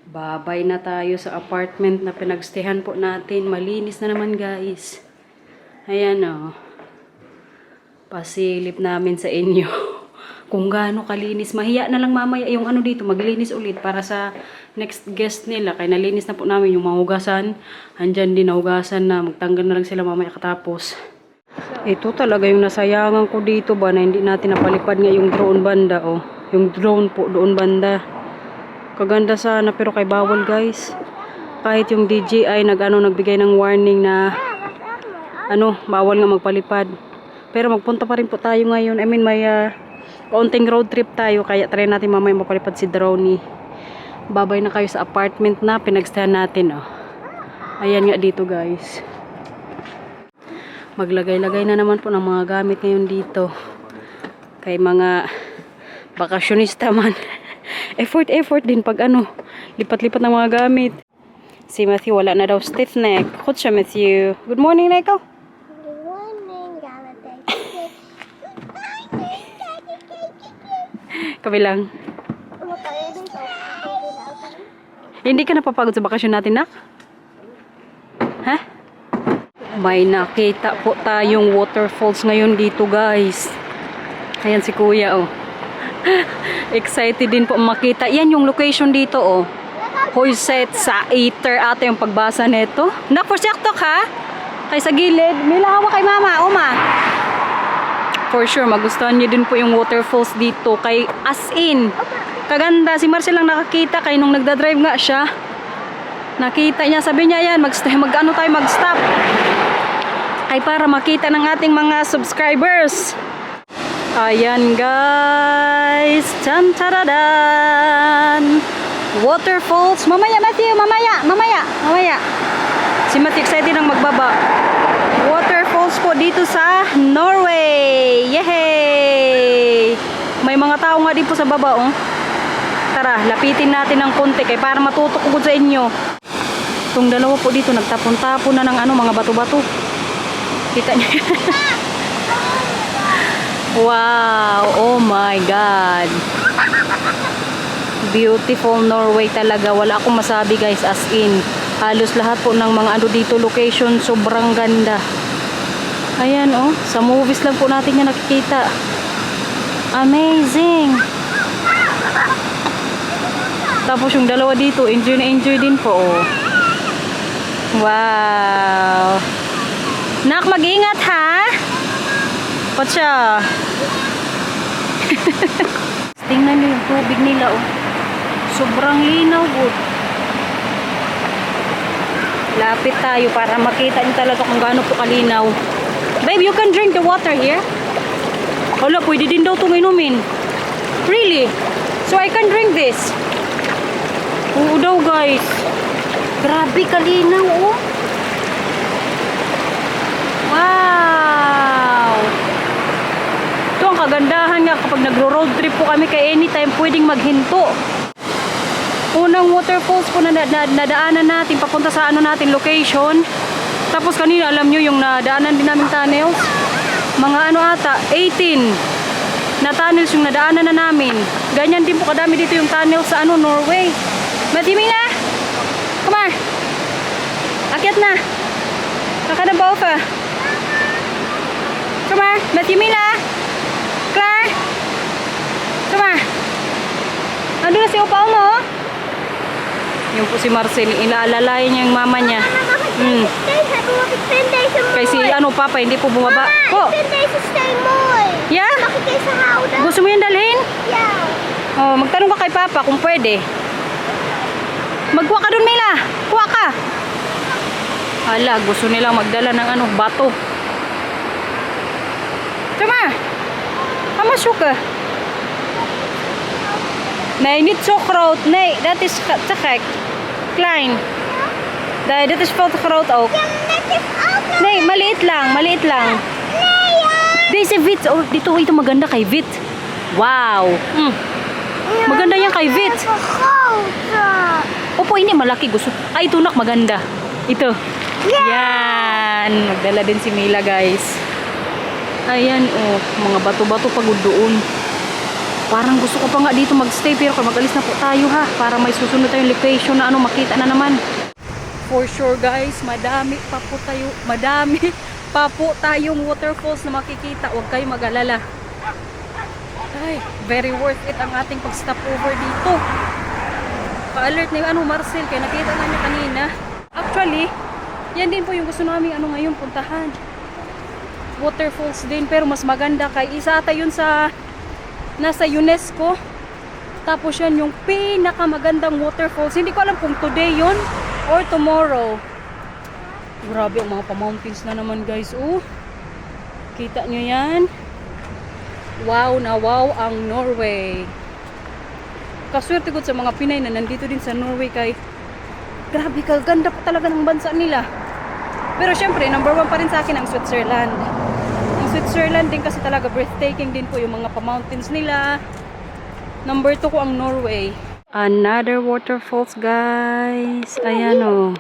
Babay na tayo sa apartment na pinagstehan po natin. Malinis na naman guys. Ayan o. Pasilip namin sa inyo. Kung gaano kalinis. Mahiya na lang mamaya yung ano dito. Maglinis ulit para sa next guest nila. Kaya nalinis na po namin yung mga hugasan. Andyan din na hugasan na. Magtanggal na lang sila mamaya katapos. Ito talaga yung nasayangan ko dito ba na hindi natin napalipad nga yung drone banda o. Yung drone po doon banda. Kaganda sana pero kay bawal guys. Kahit yung DJI nagbigay ng warning na bawal nga magpalipad. Pero magpunta pa rin po tayo ngayon. I mean may kaunting road trip tayo kaya try natin mamaya mapalipad si Drone. Babay na kayo sa apartment na pinagstahan natin oh. Ayan nga dito guys. Maglagay-lagay na naman po ng mga gamit ngayon dito. Kay mga bakasyonista man. Effort din pag lipat-lipat ng mga gamit. Si Matthew wala na daw stiff neck. Kutsa Matthew. Good morning, Nico. Good morning, Galatae. Kabilang. Hindi ka napapagod sa bakasyon natin, Nak? Ha? May nakita po tayong waterfalls ngayon dito, guys. Ayan si Kuya, oh. Excited din po makita. Yan yung location dito oh. Hoyset sa Eater ata yung pagbasa nito. Nak, prosyekto ha? Kay sa gilid. May lahawa kay mama. Oma. For sure, magustuhan niyo din po yung waterfalls dito. Kay as in. Kaganda. Si Marcel lang nakakita. Kay nung nagdadrive nga siya. Nakita niya. Sabi niya yan. Mag-stop. Ay para makita ng ating mga subscribers. Ayan guys. Tan-taradan. Waterfalls. Mamaya Matthew. Mamaya. Si Matthew excited nang magbaba. Waterfalls po dito sa Norway. Yehey! May mga tao nga din po sa baba oh. Tara, lapitin natin ng konti kay para matutok ko sa inyo. Itong dalawa po dito nagtapon-tapon na ng mga bato-bato. Kita niyo. Wow! Oh my God! Beautiful Norway talaga. Wala akong masabi guys as in. Halos lahat po ng mga dito location sobrang ganda. Ayan oh. Sa movies lang po natin yan nakikita. Amazing! Tapos yung dalawa dito enjoy na enjoy din po oh. Wow! Nak, mag-ingat ha! Patsya! Tingnan nyo yung tubig nila oh. Sobrang linaw oh. Lapit tayo para makita nyo talaga kung gaano po kalinaw. Babe, you can drink the water here? Wala, pwede din daw itong inumin. Really? So I can drink this? Oo daw guys. Grabe kalinaw oh. Wow! Ito ang kagandahan nga kapag nagro-road trip po kami kay anytime pwedeng maghinto. Unang waterfalls po na nadaanan natin papunta sa location. Tapos kanina alam nyo yung nadaanan din namin tunnels. Mga ata 18 na tunnels yung nadaanan na namin. Ganyan din po kadami dito yung tunnels sa Norway. Matimina! Come on! Akyat na! Kakadabaw ka! Come on! Matimina! Claire! Come on! Ando na si Upaw mo? Yung po si Marcel, ilaalalayan niya yung mama niya. Kasi papa, hindi po bumaba. Po! Yeah? Gusto mo yung dalhin? Yeah. Oh, magtanong ka kay papa kung pwede. Magkuha ka dun, Mila. Kuha ka. Hala, gusto nilang magdala ng bato. Tama. Hamasyo ka. Nee, niet zo groot. Nee, dat is te gek. Klein. Nee, dit is veel te groot ook. Ja, dat is ook nog. Nee, maliit lang. Nee, ja. Deze wit. Oh, ito maganda kay Vit. Wow. Maganda yan kay Vit. Opo, hindi malaki. Gusto. Ay, ito nak maganda. Ito. Yan. Magdala din si Mila, guys. Ayan, oh. Mga bato-bato pagod doon. Parang gusto ko pa nga dito magstay pero kung mag-alis na po tayo ha. Para may susunod tayong location na ano makita na naman. For sure guys, madami pa po tayong waterfalls na makikita. Huwag kayo mag-alala. Ay, very worth it ang ating pag-stop over dito. Pa-alert na yung Marcel, kaya nakita na niya kanina. Actually, yan din po yung gusto namin ngayon puntahan. Waterfalls din, pero mas maganda kay isa ata yun sa nasa UNESCO. Tapos yan yung pinakamagandang waterfalls. Hindi ko alam kung today yun or tomorrow. Grabe ang mga pa-mountains na naman guys. Oh, kita nyo yan. Wow na wow ang Norway. Kaswerte ko sa mga Pinay na nandito din sa Norway kay grabe kaganda pa talaga ng bansa nila. Pero syempre number 1 pa rin sa akin ang Switzerland. Ang Switzerland din kasi talaga breathtaking din po yung mga pa-mountains nila. Number 2 ko ang Norway. Another waterfalls guys. Ayan o.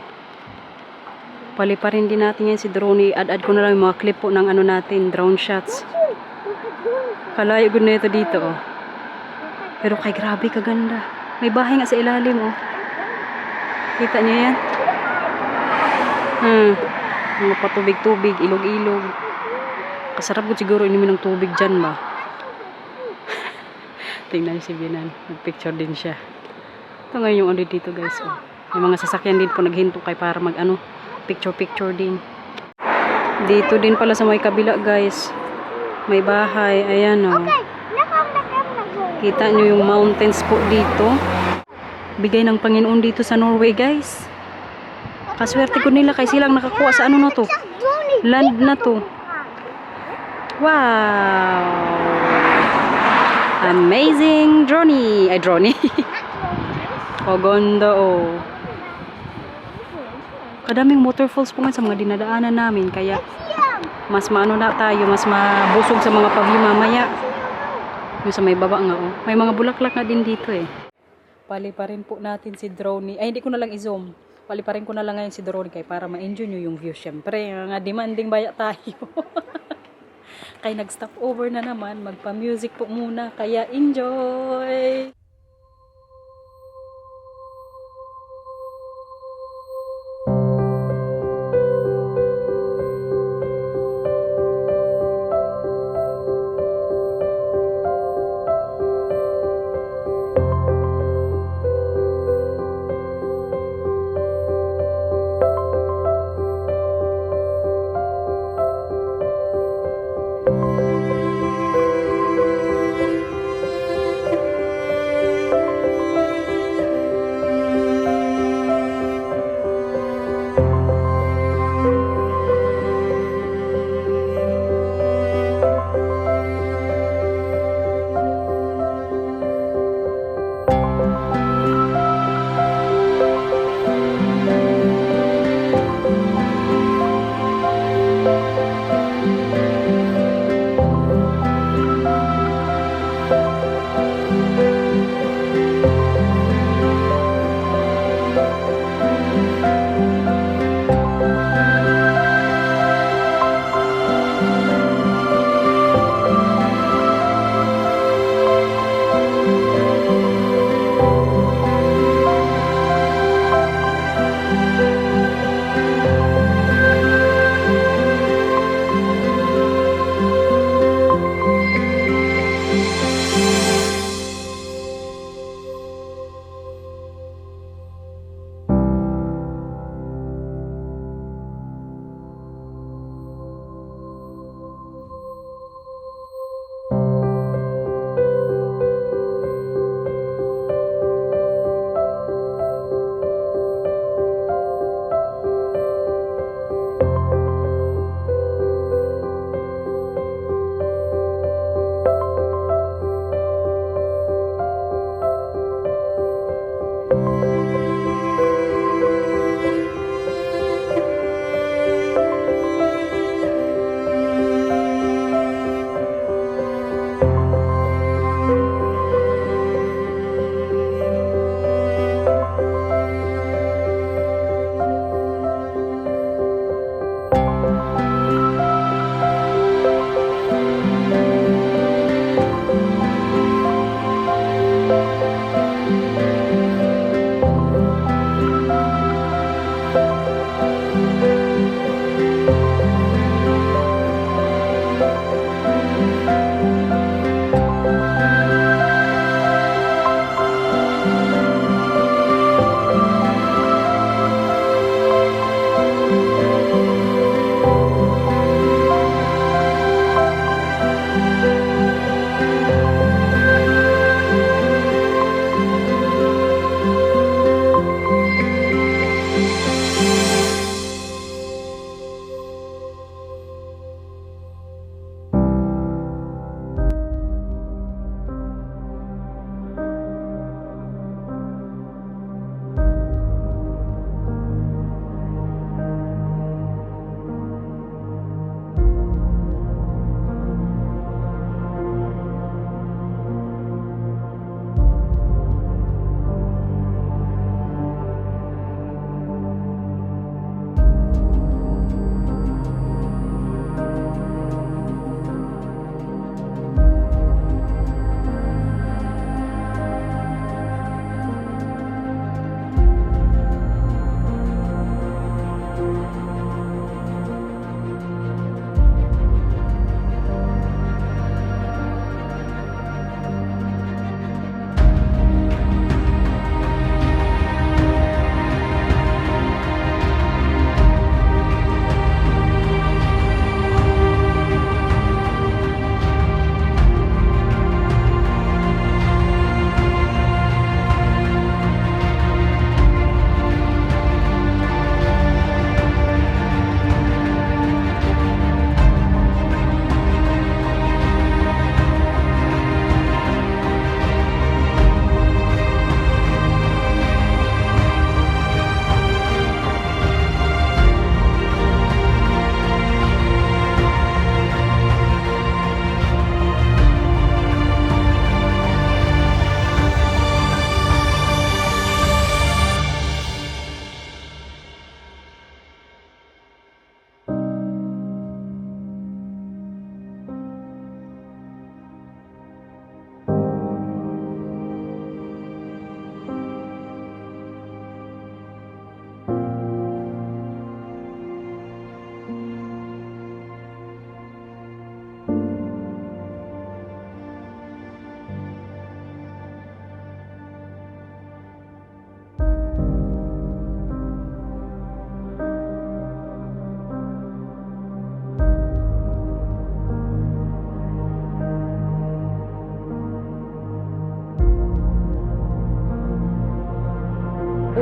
Paliparin din natin yan si drone. Add ko na lang yung mga clip po ng natin, drone shots. Kalayo gud na ito dito oh. Pero kay grabe kaganda. May bahay nga sa ilalim oh. Kita niyo yan? Mga patubig-tubig, ilog-ilog. Kasarap ko siguro inimin ng tubig dyan ba? Tingnan si Binan. Nag-picture din siya. Ito ngayon yung ulit dito guys oh. May mga sasakyan din po naghinto kay para mag picture-picture din. Dito din pala sa may kabila guys. May bahay. Ayan o. Kita nyo yung mountains po dito. Bigay ng Panginoon dito sa Norway guys. Kaswerte ko nila kasi silang nakakuha sa na to. Land na to. Wow. Amazing drone. Ay drone. Paganda oh. Kadaming waterfalls po nga sa mga dinadaanan namin. Kaya mas maano na tayo, mas mabusog sa mga pag-view mamaya. Yung sa may baba nga oh. May mga bulaklak na din dito eh. Paliparin po natin si drone. Ay hindi ko na lang i-zoom. Paliparin ko na lang ngayon si drone kay para ma-enjoy nyo yung view. Syempre, nga demanding baya tayo. Kaya nag-stop over na naman. Magpa-music po muna. Kaya enjoy!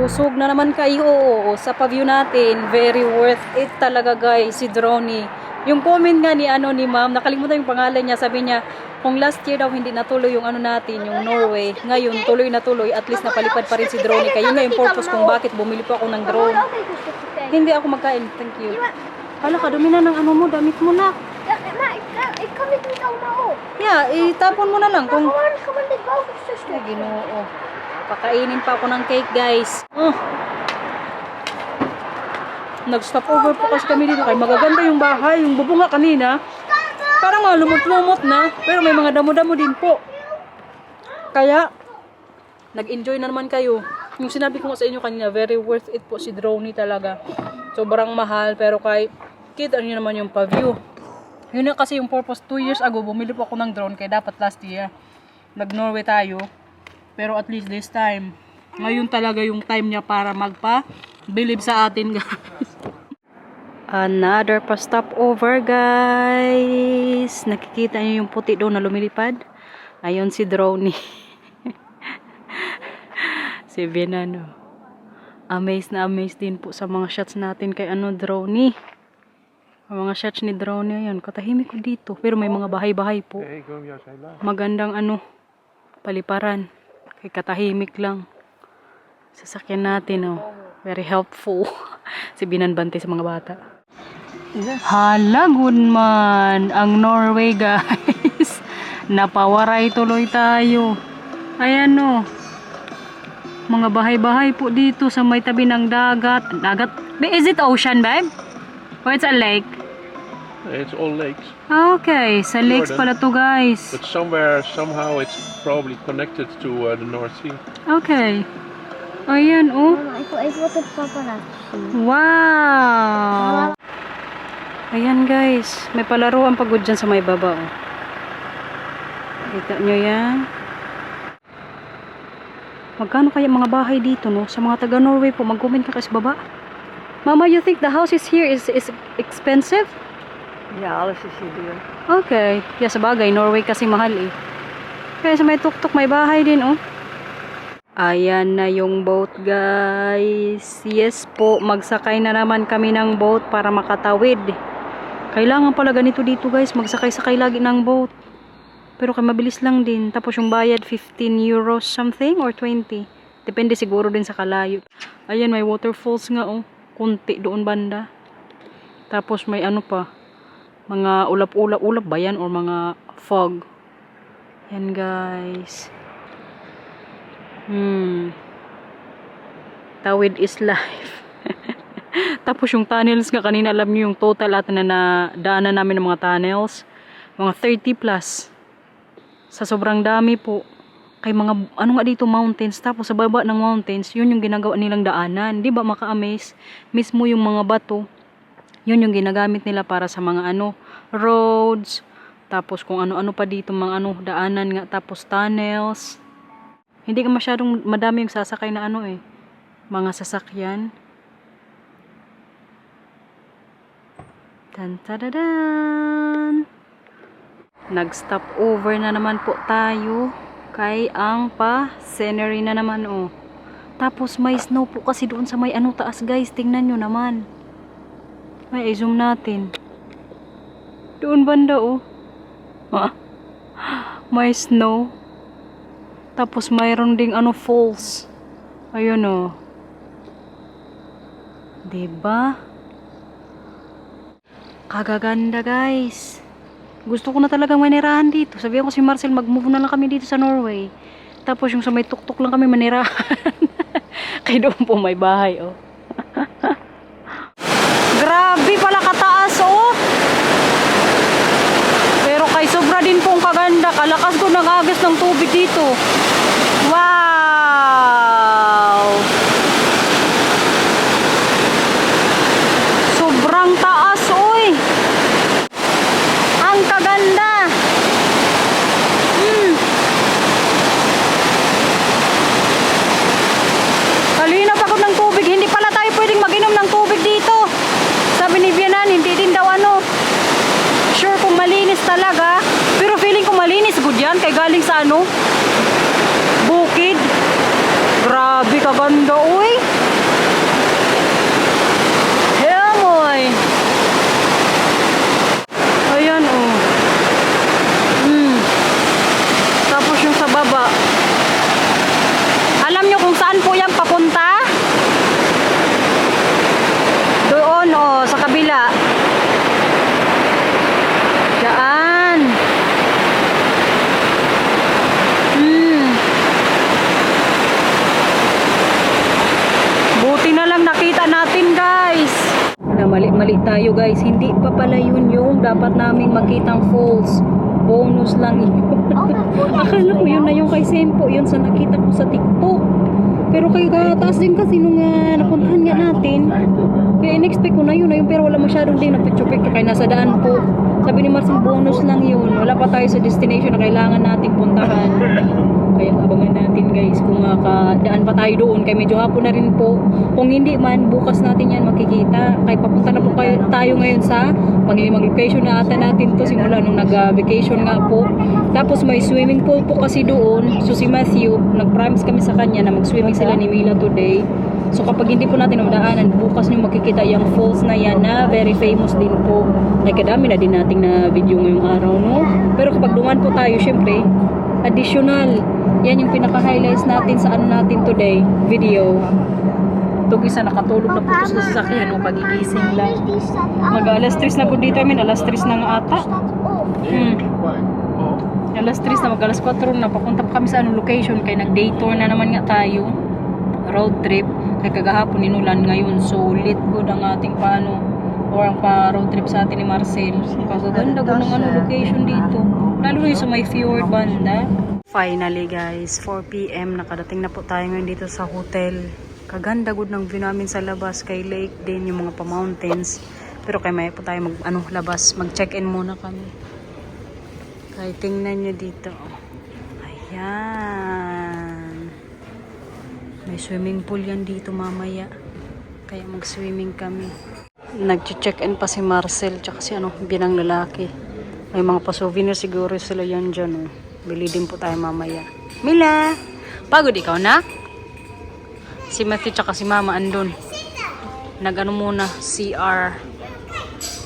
Busog na naman kayo sa paview natin. Very worth it talaga guys, si Droney. Yung comment nga ni ni ma'am, nakalimutan yung pangalan niya, sabi niya, kung last year daw hindi natuloy yung natin, yung Norway, ngayon tuloy na tuloy, at least napalipad pa rin si Droney. Kaya yun nga yung purpose kung bakit bumili po ako ng drone. Hindi ako magkain, thank you. Hala ka, dumi na ng mo, damit mo na. Ik kan dit niet allemaal op. Yeah, itapon mo na lang kung... Gewoon dit bovenstukje. Ay, Ginoo. Pakainin pa ako ng cake, guys. Nag-stop over po kasi kami dito. Kaya magaganda yung bahay. Yung bubunga kanina, parang nga lumot-lumot na. Pero may mga damo-damo din po. Kaya, nag-enjoy na naman kayo. Yung sinabi ko nga sa inyo kanina, very worth it po si Droney talaga. Sobrang mahal, pero kay kita niyo naman yung paview. Yun na kasi yung purpose. 2 years ago, bumili po ako ng drone. Kaya dapat last year, nag-Norway tayo. Pero at least this time, ngayon talaga yung time niya para magpa-believe sa atin, guys. Another pa-stopover, guys. Nakikita niyo yung puti doon na lumilipad? Ayun si Droney. Si Benano. Amazed na amazed din po sa mga shots natin kay Droney. Ang mga shots ni Droney, ayun, katahimik ko dito. Pero may mga bahay-bahay po. Magandang paliparan. Kay katahimik lang. Sasakyan natin, very helpful. Si Binanbante sa mga bata. Halagon man ang Norway, guys. Napawaray tuloy tayo. Ayan, mga bahay-bahay po dito sa may tabi ng dagat. Dagat? Is it ocean, babe? Or it's a lake? It's all lakes. Okay, sa lakes pala to, guys. But somehow it's probably connected to the North Sea. Okay. Ayan, Mama, ik wil het papa laten zien. Wow! Ayan, guys. May palaruan pagod dyan sa may baba, Kita nyo yan? Magkano kaya mga bahay dito, Sa mga taga-Norway po, mag-comment ka kasi baba. Mama, you think the houses here is expensive? Ja, alles is hier duur. Okay. Yeah, sa bagay, Norway kasi mahal Kaya sa may tuktok, may bahay din, Ayan na yung boat, guys. Yes po, magsakay na naman kami ng boat para makatawid. Kailangan pala ganito dito, guys. Magsakay-sakay lagi ng boat. Pero kay mabilis lang din. Tapos yung bayad, 15 euros something or 20. Depende siguro din sa kalayo. Ayan, may waterfalls nga, Kunti doon banda. Tapos may pa. Mga ulap-ulap ba yan? Or mga fog. Yan, guys. Tawid is life. Tapos yung tunnels nga kanina, alam niyo yung total at na daanan namin ng mga tunnels. Mga 30 plus. Sa sobrang dami po. Kay mga, nga dito, mountains. Tapos sa baba ng mountains, yun yung ginagawa nilang daanan. Di ba maka-amaze? Mismo yung mga bato, yun yung ginagamit nila para sa mga roads. Tapos kung ano-ano pa dito, mga daanan nga. Tapos tunnels. Hindi ka masyadong madami yung sasakay na mga sasakyan. Tan-tadadan! Nag-stop over na naman po tayo. Kay ang scenery na naman, Tapos may snow po kasi doon sa may taas, guys. Tingnan nyo naman. May zoom natin. Doon banda, May snow. Tapos mayroon ding falls. Ayun, Diba? Kagaganda, guys. Gusto ko na talagang manirahan dito. Sabihan ko si Marcel, mag-move na lang kami dito sa Norway. Tapos yung sa may tuktok lang kami manirahan. Kaya doon po may bahay, Grabe pala kataas, Pero kay sobra din pong kaganda. Kalakas ko ng agos ng tubig dito. Wow! Sobrang taas, Ang kaganda! Kalinap ako ng tubig. Hindi pala tayo pwedeng mag-inom ng tubig dito. Sabi ni Bianan, hindi din daw sure kung malinis talaga. Pero feeling ko malinis. Good yan. Kay galing sa bukid. Grabe kaganda, Buti na lang nakita natin guys. Mali tayo guys. Hindi pa pala yun yung dapat naming makitang falls. Bonus lang yun. Akala ko yun na yung kay Sempo. Yun sa nakita ko sa TikTok. Pero kay taas din kasi nung napuntahan nga natin. Kaya in-expect ko na yun. Pero wala masyadong din. Napicture-picture kaya nasa daan po. Sabi ni Marcel, bonus lang yun. Wala pa tayo sa destination na kailangan nating puntahan. Kaya abangan natin guys kung daan pa tayo doon. Kaya medyo hapon na rin po. Kung hindi man, bukas natin yan makikita. Kaya papunta na po tayo ngayon sa panglimang location na ata natin to simula nung nag-vacation nga po. Tapos may swimming pool po kasi doon. So si Matthew, nag-promise kami sa kanya na mag-swimming sila ni Mila today. So kapag hindi po natin magdaanan, bukas nyo makikita yung falls na yan na very famous din po. Ay kadami na din nating na video ngayong araw, no? Pero kapag duman po tayo, syempre, additional. Yan yung pinaka-highlights natin sa ano natin today, video. Ito isa nakatulog na po ito sa sasakyan, no? Pagigising lang. Mag-alas 3 na po dito, alas 3 na nga ata. Alas 3 na, mag-alas 4 na, papunta pa kami sa anong location, kaya nag-day tour na naman nga tayo. Road trip. Kaya kagahapon inulan ngayon. So, lit good ang ating paano or ang pa-road trip sa atin ni Marcel. Kagaganda ko ng location dito. Lalo na yung sa may fjord banda. Finally guys, 4 PM nakadating na po tayo ngayon dito sa hotel. Kaganda good ng view namin sa labas kay lake din yung mga pa-mountains. Pero kaya may po tayo labas. Mag-check-in muna kami. Kaya tingnan nyo dito. Ayan. May swimming pool yan dito mamaya. Kaya mag-swimming kami. Nag-check-in pa si Marcel tsaka si binang lalaki. May mga pa-souvenir siguro sila yan dyan. Bili din po tayo mamaya. Mila! Pagod ikaw na? Si Matthew tsaka si Mama andun. Nag-ano muna, CR.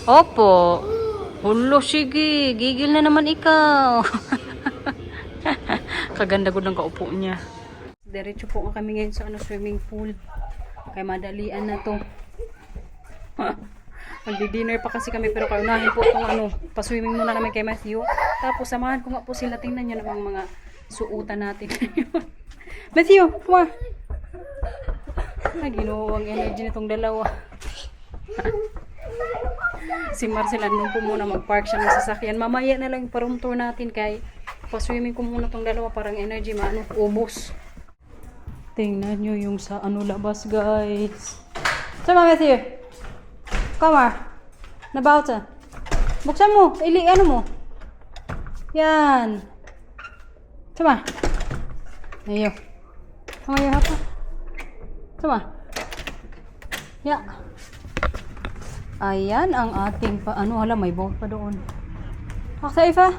Opo. Hulo, sige. Gigil na naman ikaw. Kaganda ko ng kaupo niya. Diretso po kami ngayon sa swimming pool. Kaya madalian na to. Magdi-dinner pa kasi kami pero kaunahin po itong pa-swimming muna namin kay Matthew. Tapos samahan ko nga po sila. Tingnan nyo namang mga suutan natin. Matthew, come on. Ginoo ang energy nitong dalawa. Si Marcel nung po muna mag-park siya ng sasakyan. Mamaya na lang pa-room tour natin kay pa-swimming ko muna tong dalawa parang energy ubos. Tingnan nyo yung sa labas guys. Sama Matthew. Come on. Nabauta. Buksan mo. Mo. Yan. Sama. Ayo. Ayo hapa. Sama. Ya. Ayan ang ating hala may boat pa doon. Safe.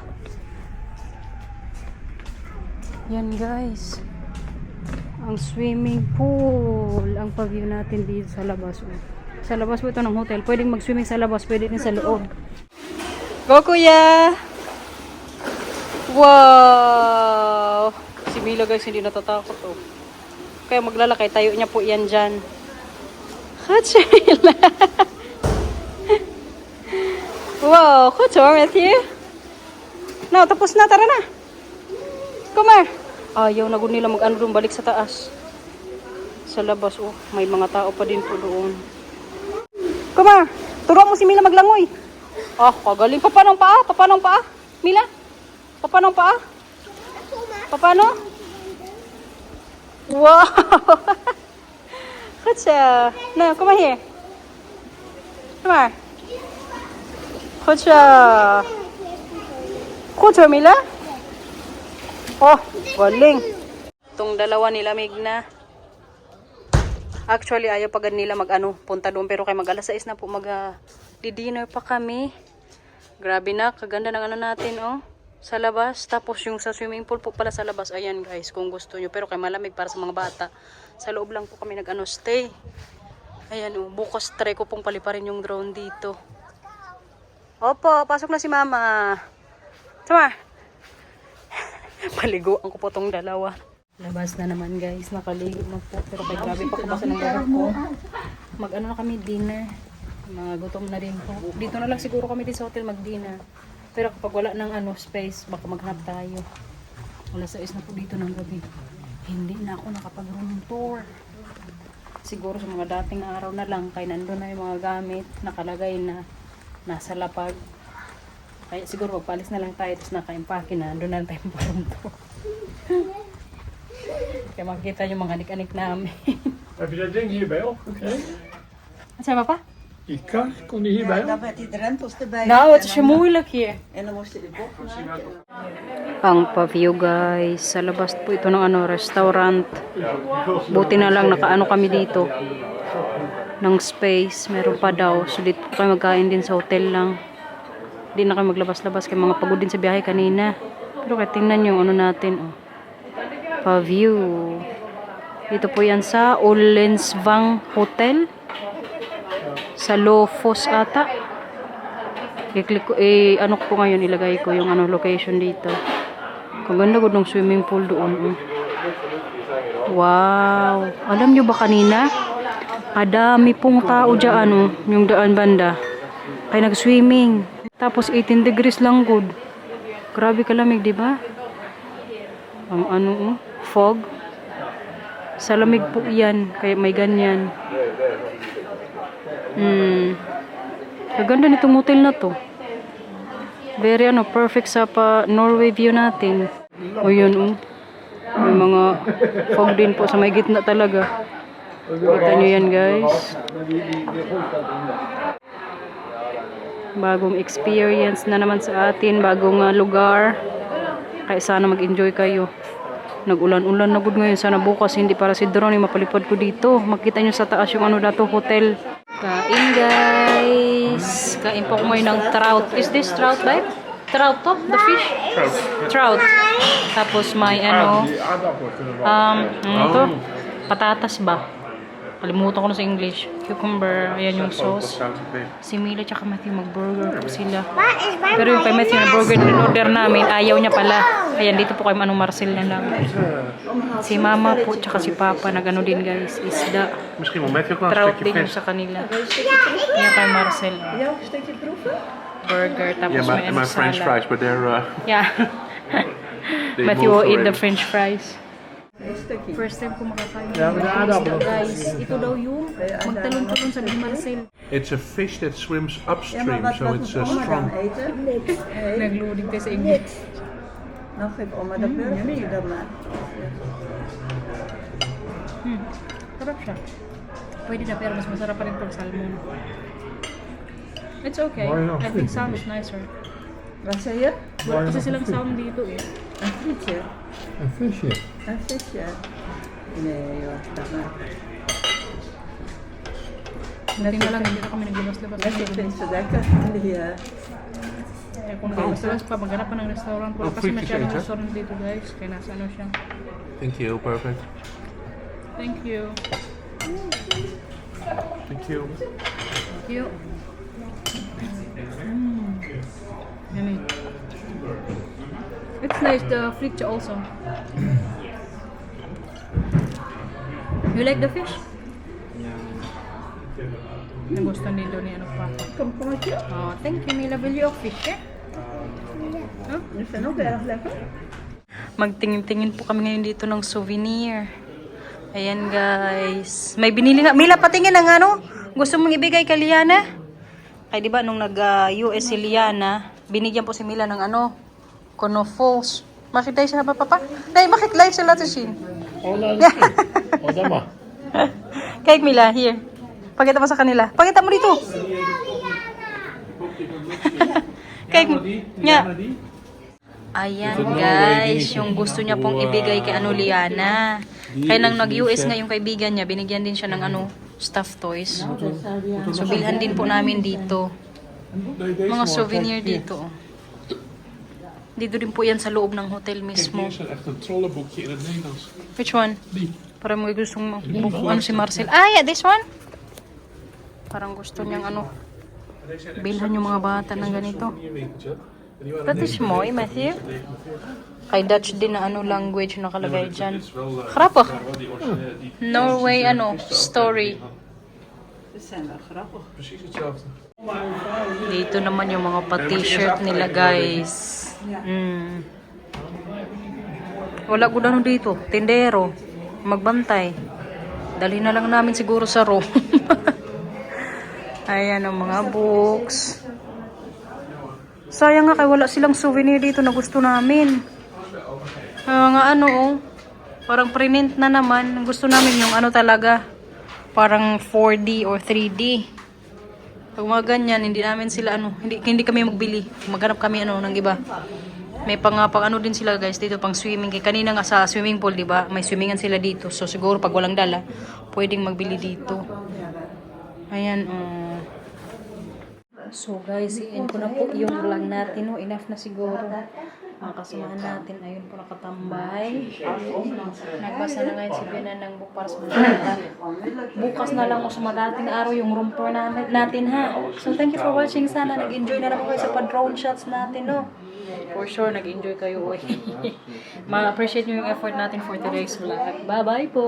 Yan guys. Ang swimming pool. Ang pag-view natin dito sa labas. Sa labas po ito ng hotel. Pwedeng mag-swimming sa labas. Pwede din sa loob. Go kuya! Wow! Si Mila guys hindi natatakot oh. Kaya maglalakay tayo niya po yan dyan. Mila! Wow! Kutsor Matthew! No, tapos na. Tara na! Come here! Ayaw na nila doon balik sa taas. Sa labas oh. May mga tao pa din po doon. Come on. Turuan mo si Mila maglangoy. Kagaling. Papanong paa? Mila? Papanong paa? Papano? Wow! Kutsa. No, come here. Come on. Kutsa. Kutsa, Mila? Galing. Itong dalawa nilamig na. Actually, ayaw pa nila punta doon. Pero kay mag-alas 6 na po di-dinner pa kami. Grabe na, kaganda ng natin, sa labas. Tapos yung sa swimming pool po pala sa labas. Ayan guys, kung gusto nyo. Pero kay malamig para sa mga bata. Sa loob lang po kami stay. Ayan bukas try ko pong paliparin yung drone dito. Opo, pasok na si Mama. Sama. Paliguan ko po tong dalawa. Labas na naman guys, nakaligo na po. Pero kay grabe pa kabasa ng gawin ko. Na kami dinner. Mga gutom na rin po. Dito na lang siguro kami din sa hotel mag-dinner. Pero kapag wala ng space, baka maghanap tayo. Wala sa na po dito ng gabi. Hindi na ako nakapag-room tour. siguro sa mga dating araw na lang, kaya nandun na yung mga gamit, nakalagay na nasa lapag. Kaya siguro magpalis na lang tayo, tapos naka-impake na, nandun na lang tayong parunto. Kaya makikita yung mga anik-anik namin. Heb je dat ding hierbij opgekregen? Ano sabi pa? Die kar, kon die hierbij Dan op? met die drempels erbij. No, het is moeilijk hier. En dan moest je de bocht maken. Ang pa-view guys, sa labas po ito ng restaurant. Buti na lang nakaano kami dito ng space, meron pa daw. So dito po kayo magkain din sa hotel lang. Hindi na kayo maglabas-labas kay mga pagod din sa biyahe kanina. Pero kaya tingnan yung ano natin, oh. Pa-view. Dito po yan sa Ullensvang Hotel. Sa Lofos ata. I-click ko, ano ko ngayon, ilagay ko yung location dito. Kaganda ko ng swimming pool doon. Wow! Alam nyo ba kanina? Kadami pong tao dyan, yung daan banda. Ay nag-swimming. Tapos 18 degrees lang good. Grabe kalamig, di ba? Ang fog. Sa lamig po yan, kaya may ganyan. Kaganda nitong hotel na to. Very perfect sa Norway view natin. O yun, may mga fog din po sa may gitna talaga. Kita nyo yan guys. Bagong experience na naman sa atin, bagong lugar. Kaya sana mag-enjoy kayo. Nag-ulan-ulan na good ngayon. Sana bukas hindi para si drone mapalipad ko dito. Makita nyo sa taas yung dato hotel. Kain guys. Kain po ko ngayon ng trout. Is this trout babe? Trout to? The fish? Trout. Tapos may ito, patatas ba? Kalimutan ko na sa English. Cucumber, ayan yung sauce. Si Mila tsaka Matthew mag-burger po sila. Pero yung kay Matthew na burger na order namin, ayaw niya pala. Kaya dito po kay Marcel na lang. Si Mama po tsaka si Papa nagano din guys, isda. Misschien wel met je een Trout stukje din yung vis. sa kanila. Ayan kay Marcel. Jou een stukje proeven? Burger, tapos Yeah, may my French salad. fries, but they're Yeah. they Matthew will moved eat the already. French fries. Een stukje. First time ko makakain ng isda guys. Ito daw yung magtalon-talon sa ni Marcel. It's a fish that swims Ja, maar upstream, wat, so wat it's moet oma strong. dan eten? Nee. Nagloading tayo sa English. Dan geeft oma de burgertje dan maar. Sarap siya. Pwede na pero mas masarap pa rin pag salmon. It's okay. I think salmon is nicer. Wat zei je? Wala kasi silang salmon dito eh. Een frietje. Een visje. Een visje. Nee joh, dat maar. Buti na lang, hindi na kami naglabas-labas. Net ik vind ze lekker. Die, Kaya kung naglabas-labas pa, maghanap pa ng restaurant. Wala Oh, kasi frites masyadong eten. restaurant dito guys. Kaya nasa siya. Thank you, perfect. Thank you. Thank you. Thank you. Yummy. It's nice, the frittje also. You like the fish? Nagustuhan din doon ni Papa. komkommertje. Oh, thank you Mila. Wil je ook fish, hè? Die zijn ook erg lekker. Magtingin-tingin po kami ngayon dito ng souvenir. Ayan guys. May binili na. Mila, patingin ng gusto mong ibigay kay Liana? Ay, di ba nung nag-US si Liana, binigyan po si Mila ng Kono Falls. Makita siya pa, Papa? Dahil makit live sa Latushin. Oh, oh, dat mag. Kijk Mila, here. Pakita mo sa kanila. Pakita mo dito. Kijk niya. Ayan guys, yung gusto niya pong ibigay kay Liana. Kaya nang nag-US nga yung kaibigan niya, binigyan din siya ng stuffed toys. So bilhan din po namin dito. Mga souvenir dito. Dito din po yan sa loob ng hotel mismo. Hier is echt een trollenboekje in het Nederlands. Which one? Die. Para mo gustong si Marcel. Ah, yeah, this one? Parang gusto niyang bilhan yung mga bata ng ganito. That is mooi, Matthew. Kay Dutch din na language nakalagay dyan. Grappig. Norway, story. Ze zijn wel grappig. Precies hetzelfde. Dito naman yung mga pa-t-shirt nila, guys. Wala ko dito. Tindero. Magbantay. Dali na lang namin siguro sa room. Ayan ang mga books. Sayang nga kay wala silang souvenir dito na gusto namin. Mga ano oh. Parang print na naman. Gusto namin yung ano talaga. Parang 4D or 3D. Pag mga ganyan, hindi namin sila ano, hindi kami magbili. Maghanap kami ano ng iba. May pang ano din sila guys dito pang swimming. Kaya kanina nga sa swimming pool, 'di ba? May swimmingan sila dito. So siguro pag walang dala, pwedeng magbili dito. Ayan So guys, i-end ko na po yung vlog natin. Enough na siguro. Mga kasamahan natin, ayun po nakatambay. Nagbasa na ngayon si Bena ng book para sa mga bukas na lang o sa madating araw yung room tour natin ha. So thank you for watching. Sana nag-enjoy na naman kayo sa pa-drone shots natin no. For sure nag-enjoy kayo. Ma-appreciate nyo yung effort natin for today's vlog. Bye-bye po.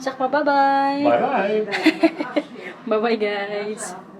Sakma, bye-bye. Bye bye. Bye-bye guys.